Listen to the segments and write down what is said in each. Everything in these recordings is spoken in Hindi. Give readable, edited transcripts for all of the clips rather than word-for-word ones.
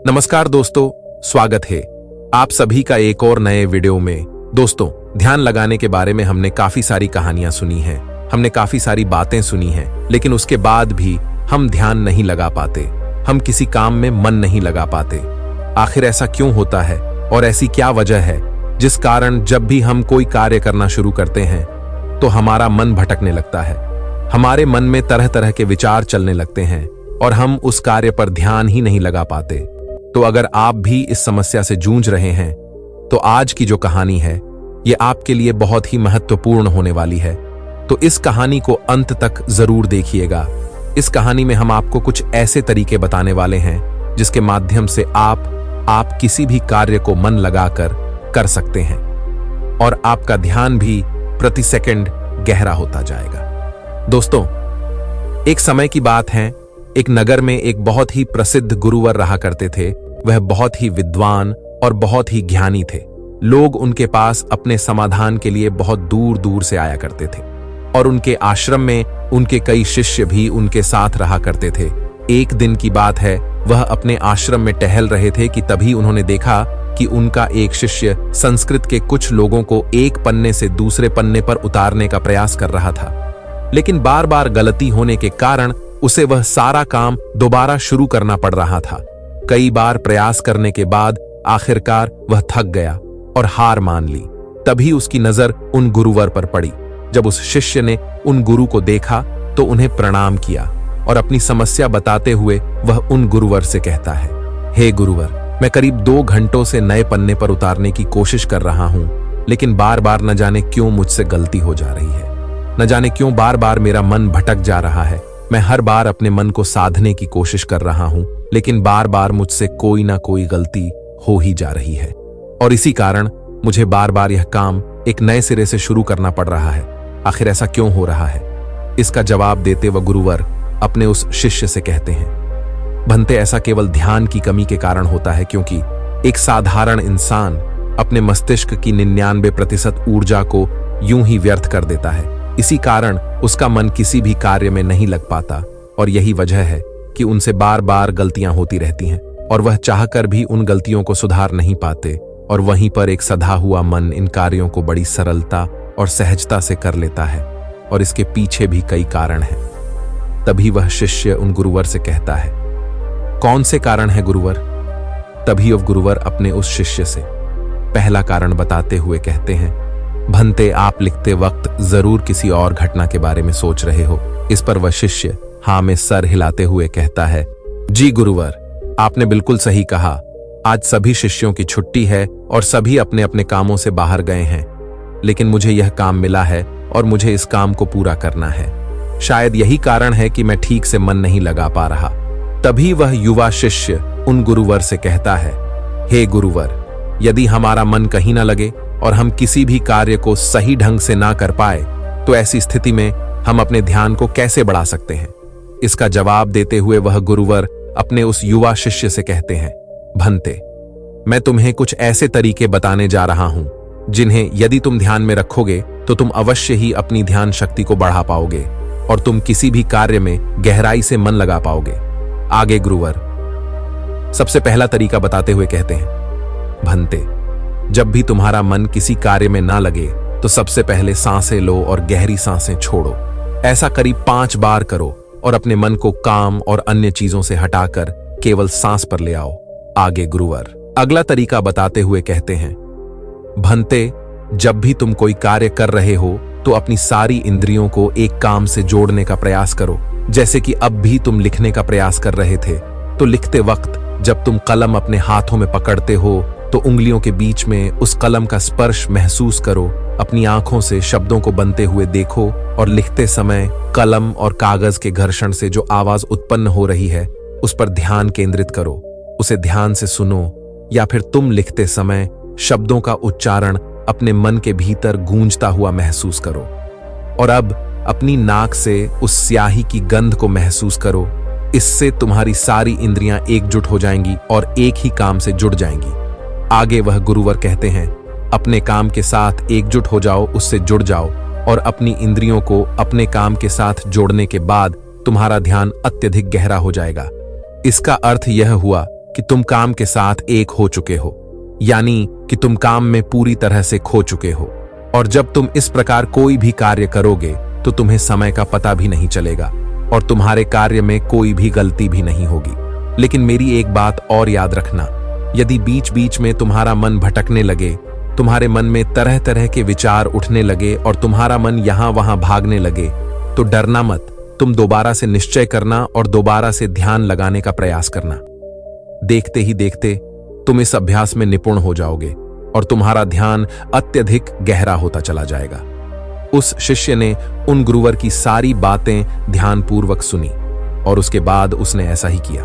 नमस्कार दोस्तों, स्वागत है आप सभी का एक और नए वीडियो में। दोस्तों, ध्यान लगाने के बारे में हमने काफी सारी कहानियां सुनी हैं, हमने काफी सारी बातें सुनी हैं, लेकिन उसके बाद भी हम ध्यान नहीं लगा पाते, हम किसी काम में मन नहीं लगा पाते। आखिर ऐसा क्यों होता है और ऐसी क्या वजह है जिस कारण जब भी हम कोई कार्य करना शुरू करते हैं तो हमारा मन भटकने लगता है, हमारे मन में तरह तरह के विचार चलने लगते हैं और हम उस कार्य पर ध्यान ही नहीं लगा पाते। तो अगर आप भी इस समस्या से जूझ रहे हैं तो आज की जो कहानी है ये आपके लिए बहुत ही महत्वपूर्ण होने वाली है। तो इस कहानी को अंत तक जरूर देखिएगा। इस कहानी में हम आपको कुछ ऐसे तरीके बताने वाले हैं जिसके माध्यम से आप किसी भी कार्य को मन लगाकर कर सकते हैं और आपका ध्यान भी प्रति सेकंड गहरा होता जाएगा। दोस्तों, एक समय की बात है, एक नगर में एक बहुत ही प्रसिद्ध गुरुवर रहा करते थे। वह बहुत ही विद्वान और बहुत ही ज्ञानी थे। लोग उनके पास अपने समाधान के लिए बहुत दूर दूर से आया करते थे और उनके आश्रम में उनके कई शिष्य भी उनके साथ रहा करते थे। एक दिन की बात है, वह अपने आश्रम में टहल रहे थे कि तभी उन्होंने देखा कि उनका एक शिष्य संस्कृत के कुछ लोगों को एक पन्ने से दूसरे पन्ने पर उतारने का प्रयास कर रहा था, लेकिन बार बार गलती होने के कारण उसे वह सारा काम दोबारा शुरू करना पड़ रहा था। कई बार प्रयास करने के बाद आखिरकार वह थक गया और हार मान ली। तभी उसकी नजर उन गुरुवर पर पड़ी। जब उस शिष्य ने उन गुरु को देखा तो उन्हें प्रणाम किया और अपनी समस्या बताते हुए वह उन गुरुवर से कहता है, हे गुरुवर, मैं करीब 2 घंटों से नए पन्ने पर उतारने की कोशिश कर रहा हूं, लेकिन बार बार न जाने क्यों मुझसे गलती हो जा रही है, न जाने क्यों बार बार मेरा मन भटक जा रहा है। मैं हर बार अपने मन को साधने की कोशिश कर रहा हूं, लेकिन बार बार मुझसे कोई ना कोई गलती हो ही जा रही है और इसी कारण मुझे बार बार यह काम एक नए सिरे से शुरू करना पड़ रहा है। आखिर ऐसा क्यों हो रहा है? इसका जवाब देते वह गुरुवर अपने उस शिष्य से कहते हैं, भंते, ऐसा केवल ध्यान की कमी के कारण होता है, क्योंकि एक साधारण इंसान अपने मस्तिष्क की 99% ऊर्जा को यूं ही व्यर्थ कर देता है। इसी कारण उसका मन किसी भी कार्य में नहीं लग पाता और यही वजह है कि उनसे बार बार गलतियां होती रहती हैं और वह चाहकर भी उन गलतियों को सुधार नहीं पाते और वहीं पर एक सधा हुआ मन इन कार्यों को बड़ी सरलता और सहजता से कर लेता है और इसके पीछे भी कई कारण हैं। तभी वह शिष्य उन गुरुवर से कहता है, कौन से कारण है गुरुवर? तभी वह गुरुवर अपने उस शिष्य से पहला कारण बताते हुए कहते हैं, भंते, आप लिखते वक्त जरूर किसी और घटना के बारे में सोच रहे हो। इस पर वह शिष्य हाँ में सर हिलाते हुए कहता है, जी गुरुवर, आपने बिल्कुल सही कहा। आज सभी शिष्यों की छुट्टी है और सभी अपने अपने कामों से बाहर गए हैं, लेकिन मुझे यह काम मिला है और मुझे इस काम को पूरा करना है। शायद यही कारण है कि मैं ठीक से मन नहीं लगा पा रहा। तभी वह युवा शिष्य उन गुरुवर से कहता है, हे गुरुवर, यदि हमारा मन कहीं ना लगे और हम किसी भी कार्य को सही ढंग से ना कर पाए तो ऐसी स्थिति में हम अपने ध्यान को कैसे बढ़ा सकते हैं? इसका जवाब देते हुए वह गुरुवर अपने उस युवा शिष्य से कहते हैं, भंते, मैं तुम्हें कुछ ऐसे तरीके बताने जा रहा हूं जिन्हें यदि तुम ध्यान में रखोगे तो तुम अवश्य ही अपनी ध्यान शक्ति को बढ़ा पाओगे और तुम किसी भी कार्य में गहराई से मन लगा पाओगे। आगे गुरुवर सबसे पहला तरीका बताते हुए कहते हैं, भंते, जब भी तुम्हारा मन किसी कार्य में ना लगे तो सबसे पहले सांसें लो और गहरी सांसें छोड़ो। ऐसा करीब 5 बार करो और अपने मन को काम और अन्य चीजों से हटाकर केवल सांस पर ले आओ। आगे गुरुवर अगला तरीका बताते हुए कहते हैं, भंते, जब भी तुम कोई कार्य कर रहे हो तो अपनी सारी इंद्रियों को एक काम से जोड़ने का प्रयास करो। जैसे कि अब भी तुम लिखने का प्रयास कर रहे थे, तो लिखते वक्त जब तुम कलम अपने हाथों में पकड़ते हो तो उंगलियों के बीच में उस कलम का स्पर्श महसूस करो। अपनी आंखों से शब्दों को बनते हुए देखो और लिखते समय कलम और कागज के घर्षण से जो आवाज उत्पन्न हो रही है उस पर ध्यान केंद्रित करो। उसे ध्यान से सुनो या फिर तुम लिखते समय शब्दों का उच्चारण अपने मन के भीतर गूंजता हुआ महसूस करो और अब अपनी नाक से उस स्याही की गंध को महसूस करो। इससे तुम्हारी सारी इंद्रियां एकजुट हो जाएंगी और एक ही काम से जुड़ जाएंगी। आगे वह गुरुवर कहते हैं, अपने काम के साथ एकजुट हो जाओ, उससे जुड़ जाओ और अपनी इंद्रियों को अपने काम के साथ जोड़ने के बाद तुम्हारा ध्यान अत्यधिक गहरा हो जाएगा। इसका अर्थ यह हुआ कि तुम काम के साथ एक हो चुके हो, यानी कि तुम काम में पूरी तरह से खो चुके हो। और जब तुम इस प्रकार कोई भी कार्य करोगे तो तुम्हें समय का पता भी नहीं चलेगा और तुम्हारे कार्य में कोई भी गलती भी नहीं होगी। लेकिन मेरी एक बात और याद रखना, यदि बीच बीच में तुम्हारा मन भटकने लगे, तुम्हारे मन में तरह तरह के विचार उठने लगे और तुम्हारा मन यहां वहां भागने लगे, तो डरना मत। तुम दोबारा से निश्चय करना और दोबारा से ध्यान लगाने का प्रयास करना। देखते ही देखते तुम इस अभ्यास में निपुण हो जाओगे और तुम्हारा ध्यान अत्यधिक गहरा होता चला जाएगा। उस शिष्य ने उन गुरुवर की सारी बातें ध्यानपूर्वक सुनी और उसके बाद उसने ऐसा ही किया।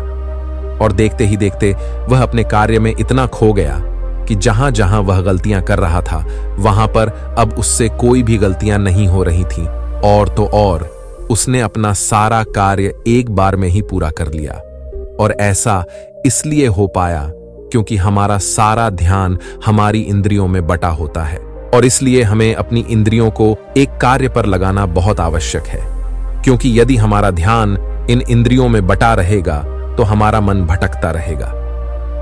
और देखते ही देखते वह अपने कार्य में इतना खो गया कि जहां जहां वह गलतियां कर रहा था वहां पर अब उससे कोई भी गलतियां नहीं हो रही थीं। और तो और उसने अपना सारा कार्य एक बार में ही पूरा कर लिया। और ऐसा इसलिए हो पाया क्योंकि हमारा सारा ध्यान हमारी इंद्रियों में बटा होता है और इसलिए हमें अपनी इंद्रियों को एक कार्य पर लगाना बहुत आवश्यक है। क्योंकि यदि हमारा ध्यान इन इंद्रियों में बटा रहेगा तो हमारा मन भटकता रहेगा।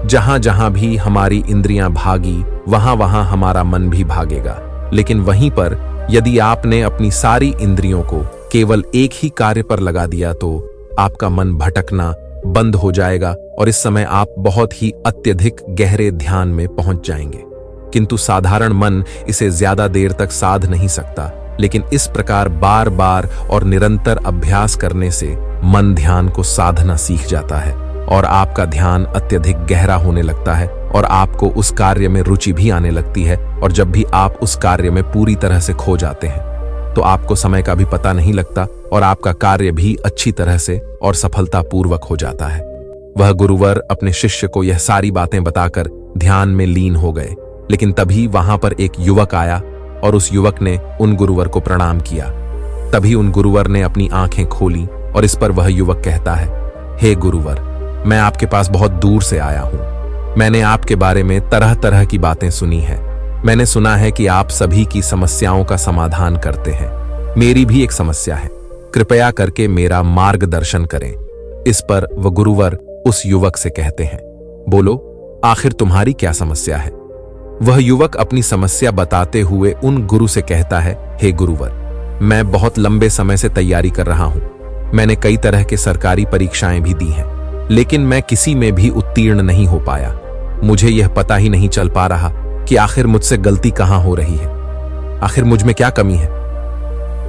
जहां जहां भी हमारी इंद्रियां भागी वहां वहां हमारा मन भी भागेगा। लेकिन वहीं पर यदि आपने अपनी सारी इंद्रियों को केवल एक ही कार्य पर लगा दिया तो आपका मन भटकना बंद हो जाएगा और इस समय आप बहुत ही अत्यधिक गहरे ध्यान में पहुंच जाएंगे। किंतु साधारण मन इसे ज्यादा देर तक साध नहीं सकता, लेकिन इस प्रकार बार बार और निरंतर अभ्यास करने से मन ध्यान को साधना सीख जाता है और आपका ध्यान अत्यधिक गहरा होने लगता है और आपको उस कार्य में रुचि भी आने लगती है। और जब भी आप उस कार्य में पूरी तरह से खो जाते हैं तो आपको समय का भी पता नहीं लगता और आपका कार्य भी अच्छी तरह से और सफलतापूर्वक हो जाता है। वह गुरुवर अपने शिष्य को यह सारी बातें बताकर ध्यान में लीन हो गए। लेकिन तभी वहां पर एक युवक आया और उस युवक ने उन गुरुवर को प्रणाम किया। तभी उन गुरुवर ने अपनी आंखें खोली और इस पर वह युवक कहता है, हे गुरुवर, मैं आपके पास बहुत दूर से आया हूं। मैंने आपके बारे में तरह तरह की बातें सुनी है। मैंने सुना है कि आप सभी की समस्याओं का समाधान करते हैं। मेरी भी एक समस्या है, कृपया करके मेरा मार्गदर्शन करें। इस पर वह गुरुवर उस युवक से कहते हैं, बोलो, आखिर तुम्हारी क्या समस्या है? वह युवक अपनी समस्या बताते हुए उन गुरु से कहता है, हे गुरुवर, मैं बहुत लंबे समय से तैयारी कर रहा हूं। मैंने कई तरह के सरकारी परीक्षाएं भी दी हैं, लेकिन मैं किसी में भी उत्तीर्ण नहीं हो पाया। मुझे यह पता ही नहीं चल पा रहा कि आखिर मुझसे गलती कहां हो रही है, आखिर मुझ में क्या कमी है।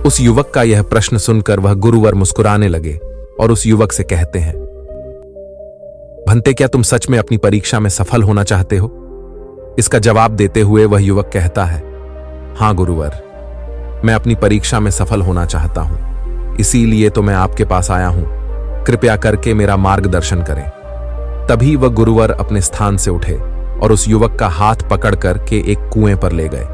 उस युवक का यह प्रश्न सुनकर वह गुरुवर मुस्कुराने लगे और उस युवक से कहते हैं, भंते, क्या तुम सच में अपनी परीक्षा में सफल होना चाहते हो? इसका जवाब देते हुए वह युवक कहता है, हां गुरुवर, मैं अपनी परीक्षा में सफल होना चाहता हूं, इसीलिए तो मैं आपके पास आया हूं। कृपया करके मेरा मार्गदर्शन करें। तभी वह गुरुवर अपने स्थान से उठे और उस युवक का हाथ पकड़कर के एक कुएं पर ले गए।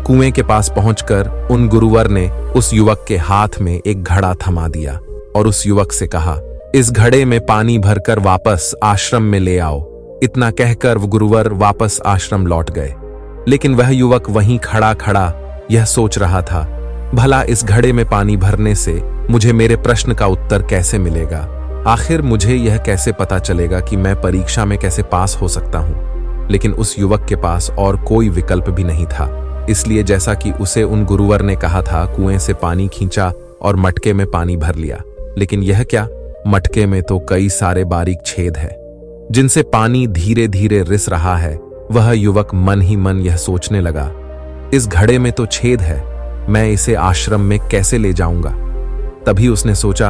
कुएं के पास पहुंचकर उन गुरुवर ने उस युवक के हाथ में एक घड़ा थमा दिया और उस युवक से कहा, इस घड़े में पानी भरकर वापस आश्रम में ले आओ। इतना कहकर वो गुरुवर वापस आश्रम लौट गए। लेकिन वह युवक वहीं खड़ा खड़ा यह सोच रहा था, भला इस घड़े में पानी भरने से मुझे मेरे प्रश्न का उत्तर कैसे मिलेगा? आखिर मुझे यह कैसे पता चलेगा कि मैं परीक्षा में कैसे पास हो सकता हूं? लेकिन उस युवक के पास और कोई विकल्प भी नहीं था। इसलिए जैसा कि उसे उन गुरुवर ने कहा था, कुएं से पानी खींचा और मटके में पानी भर लिया। लेकिन यह क्या, मटके में तो कई सारे बारीक छेद है जिनसे पानी धीरे धीरे रिस रहा है। वह युवक मन ही मन यह सोचने लगा, इस घड़े में तो छेद है, मैं इसे आश्रम में कैसे ले जाऊंगा? तभी उसने सोचा,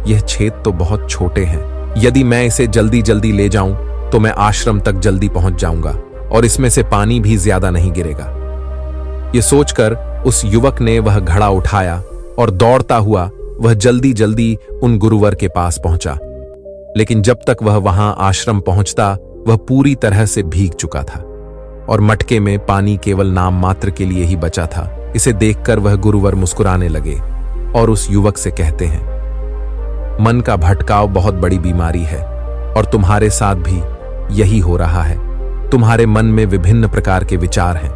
यह छेद तो बहुत छोटे हैं, यदि मैं इसे जल्दी जल्दी ले जाऊं तो मैं आश्रम तक जल्दी पहुंच जाऊंगा और इसमें से पानी भी ज्यादा नहीं गिरेगा। यह सोचकर उस युवक ने वह घड़ा उठाया और दौड़ता हुआ वह जल्दी जल्दी उन गुरुवर के पास पहुंचा। लेकिन जब तक वह वहां आश्रम पहुंचता वह पूरी तरह से भीग चुका था और मटके में पानी केवल नाम मात्र के लिए ही बचा था। इसे देखकर वह गुरुवर मुस्कुराने लगे और उस युवक से कहते हैं, मन का भटकाव बहुत बड़ी बीमारी है और तुम्हारे साथ भी यही हो रहा है। तुम्हारे मन में विभिन्न प्रकार के विचार हैं,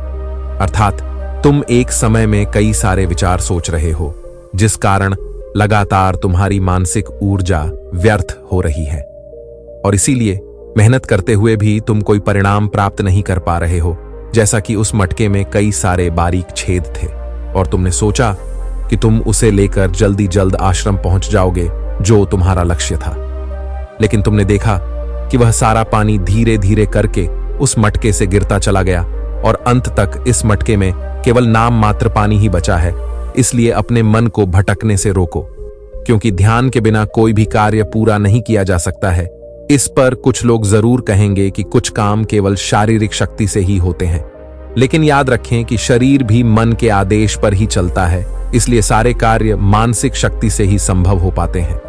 अर्थात तुम एक समय में कई सारे विचार सोच रहे हो, जिस कारण लगातार तुम्हारी मानसिक ऊर्जा व्यर्थ हो रही है और इसीलिए मेहनत करते हुए भी तुम कोई परिणाम प्राप्त नहीं कर पा रहे हो, जैसा कि उस मटके में कई सारे बारीक छेद थे और तुमने सोचा कि तुम उसे लेकर जल्दी जल्द आश्रम पहुंच जाओगे, जो तुम्हारा लक्ष्य था। लेकिन तुमने देखा कि वह सारा पानी धीरे धीरे करके उस मटके से गिरता चला गया और अंत तक इस मटके में केवल नाम मात्र पानी ही बचा है। इसलिए अपने मन को भटकने से रोको, क्योंकि ध्यान के बिना कोई भी कार्य पूरा नहीं किया जा सकता है। इस पर कुछ लोग जरूर कहेंगे कि कुछ काम केवल शारीरिक शक्ति से ही होते हैं, लेकिन याद रखें कि शरीर भी मन के आदेश पर ही चलता है, इसलिए सारे कार्य मानसिक शक्ति से ही संभव हो पाते हैं।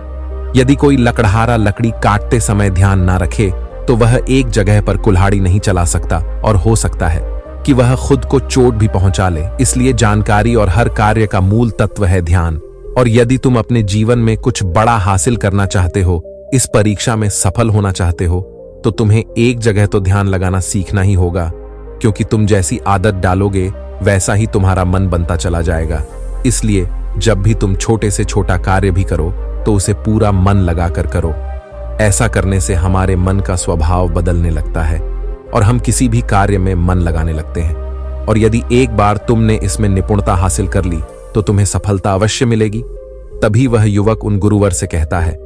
यदि कोई लकड़हारा लकड़ी काटते समय ध्यान ना रखे तो वह एक जगह पर कुल्हाड़ी नहीं चला सकता और हो सकता है कि वह खुद को चोट भी पहुंचा ले। इसलिए जानकारी और हर कार्य का मूल तत्व है ध्यान। और यदि तुम अपने जीवन में कुछ बड़ा हासिल करना चाहते हो, इस परीक्षा में सफल होना चाहते हो, तो तुम्हें एक जगह तो ध्यान लगाना सीखना ही होगा, क्योंकि तुम जैसी आदत डालोगे वैसा ही तुम्हारा मन बनता चला जाएगा। इसलिए जब भी तुम छोटे से छोटा कार्य भी करो तो उसे पूरा मन लगाकर करो। ऐसा करने से हमारे मन का स्वभाव बदलने लगता है और हम किसी भी कार्य में मन लगाने लगते हैं। और यदि एक बार तुमने इसमें निपुणता हासिल कर ली तो तुम्हें सफलता अवश्य मिलेगी। तभी वह युवक उन गुरुवर से कहता है,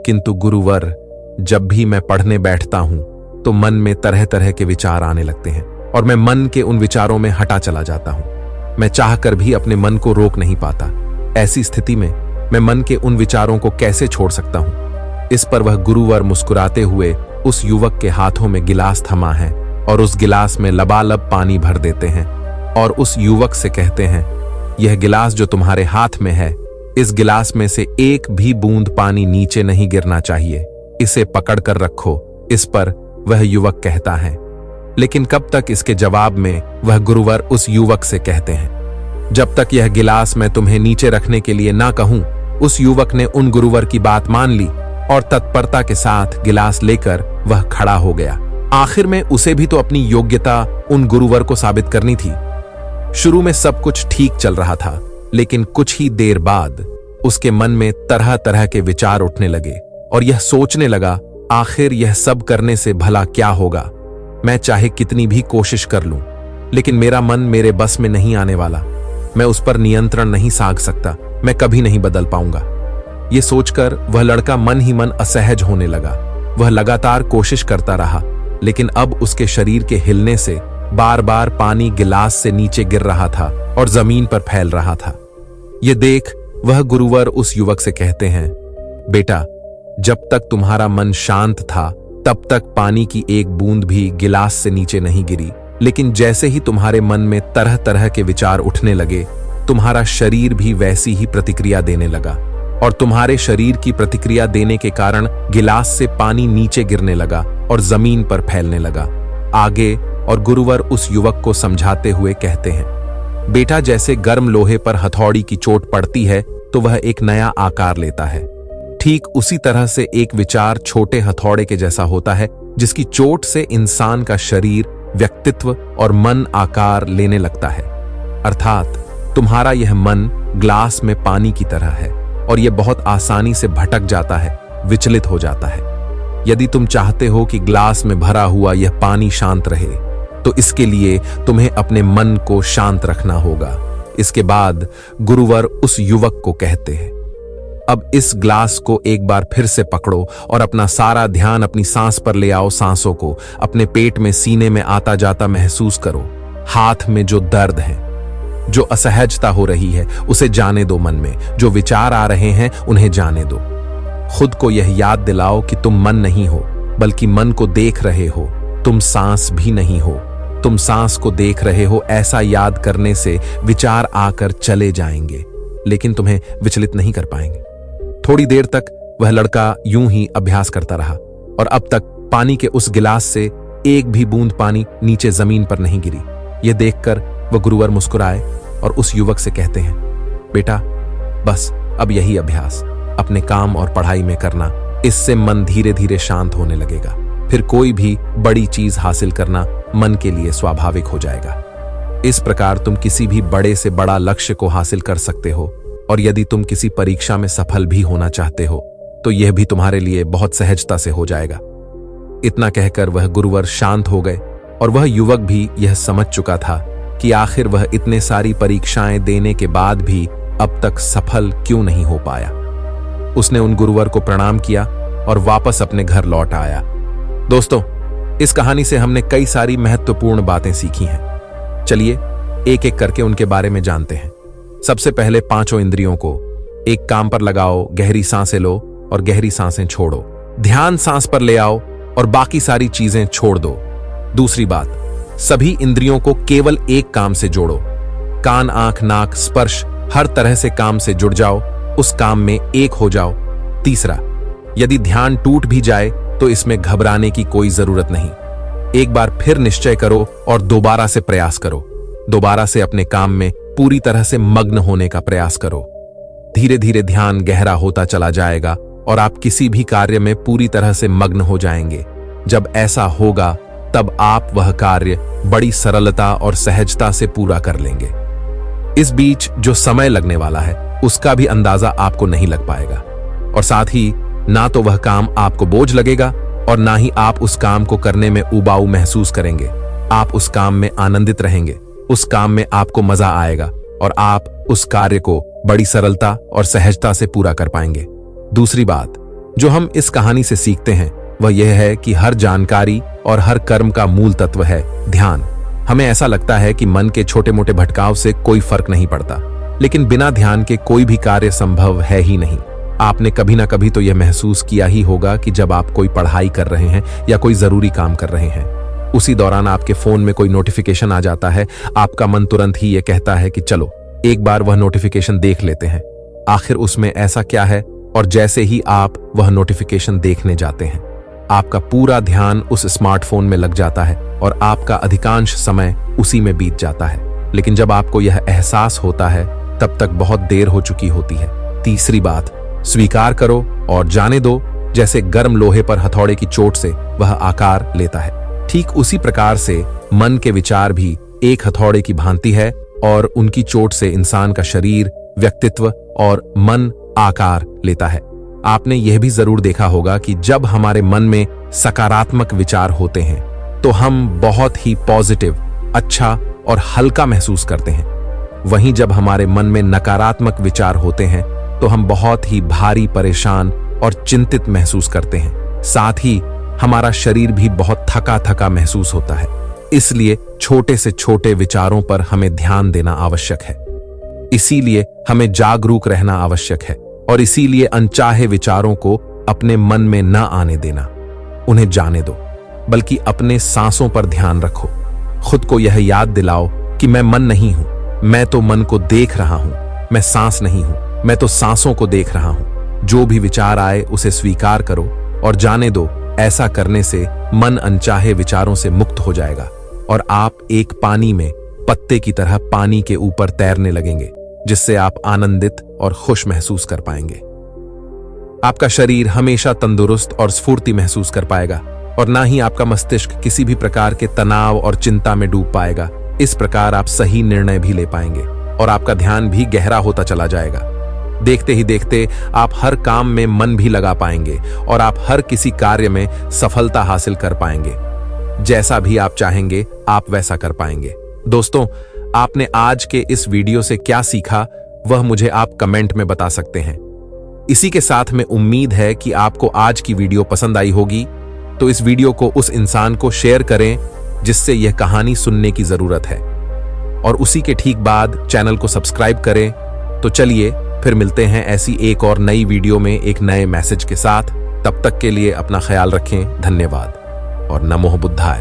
किंतु गुरुवर, जब भी मैं पढ़ने बैठता हूं तो मन में तरह तरह के विचार आने लगते हैं और मैं मन के उन विचारों में हटा चला जाता हूं। मैं चाहकर भी अपने मन को रोक नहीं पाता। ऐसी स्थिति में मैं मन के उन विचारों को कैसे छोड़ सकता हूं? इस पर वह गुरुवर मुस्कुराते हुए उस युवक के हाथों में गिलास थमा है और उस गिलास में लबालब पानी भर देते हैं और उस युवक से कहते हैं, यह गिलास जो तुम्हारे हाथ में है, इस गिलास में से एक भी बूंद पानी नीचे नहीं गिरना चाहिए, इसे पकड़ कर रखो। इस पर वह युवक कहता है। लेकिन कब तक? इसके जवाब में वह गुरुवर उस युवक से कहते हैं, जब तक यह गिलास मैं तुम्हें नीचे रखने के लिए ना कहूं। उस युवक ने उन गुरुवर की बात मान ली और तत्परता के साथ गिलास लेकर वह खड़ा हो गया। आखिर में उसे भी तो अपनी योग्यता उन गुरुवर को साबित करनी थी। शुरू में सब कुछ ठीक चल रहा था, लेकिन कुछ ही देर बाद उसके मन में तरह तरह के विचार उठने लगे और यह सोचने लगा, आखिर यह सब करने से भला क्या होगा? मैं चाहे कितनी भी कोशिश कर लूं, लेकिन मेरा मन मेरे बस में नहीं आने वाला। मैं उस पर नियंत्रण नहीं साध सकता। मैं कभी नहीं बदल पाऊंगा। ये सोचकर वह लड़का मन ही मन असहज होने लगा। वह लगातार कोशिश करता रहा, लेकिन अब उसके शरीर के हिलने से बार बार पानी गिलास से नीचे गिर रहा था और जमीन पर फैल रहा था। ये देख वह गुरुवर उस युवक से कहते हैं, बेटा, जब तक तुम्हारा मन शांत था तब तक पानी की एक बूंद भी गिलास से नीचे नहीं गिरी, लेकिन जैसे ही तुम्हारे मन में तरह तरह के विचार उठने लगे, तुम्हारा शरीर भी वैसी ही प्रतिक्रिया देने लगा और तुम्हारे शरीर की प्रतिक्रिया देने के कारण गिलास से पानी नीचे गिरने लगा और जमीन पर फैलने लगा। आगे और गुरुवर उस युवक को समझाते हुए कहते हैं, बेटा, जैसे गर्म लोहे पर हथौड़ी की चोट पड़ती है तो वह एक नया आकार लेता है, ठीक उसी तरह से एक विचार छोटे हथौड़े के जैसा होता है, जिसकी चोट से इंसान का शरीर, व्यक्तित्व और मन आकार लेने लगता है। अर्थात तुम्हारा यह मन ग्लास में पानी की तरह है और यह बहुत आसानी से भटक जाता है, विचलित हो जाता है। यदि तुम चाहते हो कि ग्लास में भरा हुआ यह पानी शांत रहे, तो इसके लिए तुम्हें अपने मन को शांत रखना होगा। इसके बाद गुरुवर उस युवक को कहते हैं, अब इस ग्लास को एक बार फिर से पकड़ो और अपना सारा ध्यान अपनी सांस पर ले आओ। सांसों को अपने पेट में, सीने में आता जाता महसूस करो। हाथ में जो दर्द है, जो असहजता हो रही है, उसे जाने दो। मन में जो विचार आ रहे हैं उन्हें जाने दो। खुद को यह याद दिलाओ कि तुम मन नहीं हो, बल्कि मन को देख रहे हो। तुम सांस भी नहीं हो, तुम सांस को देख रहे हो। ऐसा याद करने से विचार आकर चले जाएंगे, लेकिन तुम्हें विचलित नहीं कर पाएंगे। थोड़ी देर तक वह लड़का यूं ही अभ्यास करता रहा और अब तक पानी के उस गिलास से एक भी बूंद पानी नीचे जमीन पर नहीं गिरी। यह देखकर वह गुरुवर मुस्कुराए और उस युवक से कहते हैं, बेटा, बस अब यही अभ्यास अपने काम और पढ़ाई में करना। इससे मन धीरे धीरे शांत होने लगेगा। फिर कोई भी बड़ी चीज हासिल करना मन के लिए स्वाभाविक हो जाएगा। इस प्रकार तुम किसी भी बड़े से बड़ा लक्ष्य को हासिल कर सकते हो। और यदि तुम किसी परीक्षा में सफल भी होना चाहते हो तो यह भी तुम्हारे लिए बहुत सहजता से हो जाएगा। इतना कहकर वह गुरुवर शांत हो गए और वह युवक भी यह समझ चुका था कि आखिर वह इतने सारी परीक्षाएं देने के बाद भी अब तक सफल क्यों नहीं हो पाया। उसने उन गुरुवर को प्रणाम किया और वापस अपने घर लौट आया। दोस्तों, इस कहानी से हमने कई सारी महत्वपूर्ण बातें सीखी हैं। चलिए एक एक करके उनके बारे में जानते हैं। सबसे पहले 5 इंद्रियों को एक काम पर लगाओ, गहरी सांसें लो और गहरी सांसें छोड़ो। ध्यान सांस पर ले आओ और बाकी सारी चीजें छोड़ दो। दूसरी बात, सभी इंद्रियों को केवल एक काम से जोड़ो। कान, आंख, नाक, स्पर्श, हर तरह से काम से जुड़ जाओ, उस काम में एक हो जाओ। तीसरा, यदि ध्यान टूट भी जाए तो इसमें घबराने की कोई जरूरत नहीं। एक बार फिर निश्चय करो और दोबारा से प्रयास करो। दोबारा से अपने काम में पूरी तरह से मग्न होने का प्रयास करो। धीरे धीरे ध्यान गहरा होता चला जाएगा और आप किसी भी कार्य में पूरी तरह से मग्न हो जाएंगे। जब ऐसा होगा तब आप वह कार्य बड़ी सरलता और सहजता से पूरा कर लेंगे। इस बीच जो समय लगने वाला है उसका भी अंदाजा आपको नहीं लग पाएगा और साथ ही ना तो वह काम आपको बोझ लगेगा और ना ही आप उस काम को करने में उबाऊ महसूस करेंगे। आप उस काम में आनंदित रहेंगे, उस काम में आपको मजा आएगा और आप उस कार्य को बड़ी सरलता और सहजता से पूरा कर पाएंगे। दूसरी बात जो हम इस कहानी से सीखते हैं वह यह है कि हर जानकारी और हर कर्म का मूल तत्व है ध्यान। हमें ऐसा लगता है कि मन के छोटे मोटे भटकाव से कोई फर्क नहीं पड़ता, लेकिन बिना ध्यान के कोई भी कार्य संभव है ही नहीं। आपने कभी ना कभी तो यह महसूस किया ही होगा कि जब आप कोई पढ़ाई कर रहे हैं या कोई जरूरी काम कर रहे हैं, उसी दौरान आपके फोन में कोई नोटिफिकेशन आ जाता है। आपका मन तुरंत ही यह कहता है कि चलो एक बार वह नोटिफिकेशन देख लेते हैं, आखिर उसमें ऐसा क्या है। और जैसे ही आप वह नोटिफिकेशन देखने जाते हैं, आपका पूरा ध्यान उस स्मार्टफोन में लग जाता है और आपका अधिकांश समय उसी में बीत जाता है। लेकिन जब आपको यह एहसास होता है तब तक बहुत देर हो चुकी होती है। तीसरी बात, स्वीकार करो और जाने दो। जैसे गर्म लोहे पर हथौड़े की चोट से वह आकार लेता है, ठीक उसी प्रकार से मन के विचार भी एक हथौड़े की भांति है और उनकी चोट से इंसान का शरीर, व्यक्तित्व और मन आकार लेता है। आपने यह भी जरूर देखा होगा कि जब हमारे मन में सकारात्मक विचार होते हैं तो हम बहुत ही पॉजिटिव, अच्छा और हल्का महसूस करते हैं। वहीं जब हमारे मन में नकारात्मक विचार होते हैं तो हम बहुत ही भारी, परेशान और चिंतित महसूस करते हैं। साथ ही हमारा शरीर भी बहुत थका थका महसूस होता है। इसलिए छोटे से छोटे विचारों पर हमें ध्यान देना आवश्यक है। इसीलिए हमें जागरूक रहना आवश्यक है और इसीलिए अनचाहे विचारों को अपने मन में न आने देना, उन्हें जाने दो, बल्कि अपने सांसों पर ध्यान रखो। खुद को यह याद दिलाओ कि मैं मन नहीं हूं, मैं तो मन को देख रहा हूं। मैं सांस नहीं हूं, मैं तो सांसों को देख रहा हूं। जो भी विचार आए उसे स्वीकार करो और जाने दो। ऐसा करने से मन अनचाहे विचारों से मुक्त हो जाएगा और आप एक पानी में पत्ते की तरह पानी के ऊपर तैरने लगेंगे, जिससे आप आनंदित और खुश महसूस कर पाएंगे। आपका शरीर हमेशा तंदुरुस्त और स्फूर्ति महसूस कर पाएगा और ना ही आपका मस्तिष्क किसी भी प्रकार के तनाव और चिंता में डूब पाएगा। इस प्रकार आप सही निर्णय भी ले पाएंगे और आपका ध्यान भी गहरा होता चला जाएगा। देखते ही देखते आप हर काम में मन भी लगा पाएंगे और आप हर किसी कार्य में सफलता हासिल कर पाएंगे। जैसा भी आप चाहेंगे आप वैसा कर पाएंगे। दोस्तों, आपने आज के इस वीडियो से क्या सीखा वह मुझे आप कमेंट में बता सकते हैं। इसी के साथ में उम्मीद है कि आपको आज की वीडियो पसंद आई होगी, तो इस वीडियो को उस इंसान को शेयर करें जिससे यह कहानी सुनने की जरूरत है और उसी के ठीक बाद चैनल को सब्सक्राइब करें। तो चलिए फिर मिलते हैं ऐसी एक और नई वीडियो में एक नए मैसेज के साथ। तब तक के लिए अपना ख्याल रखें। धन्यवाद और नमो बुद्धाय।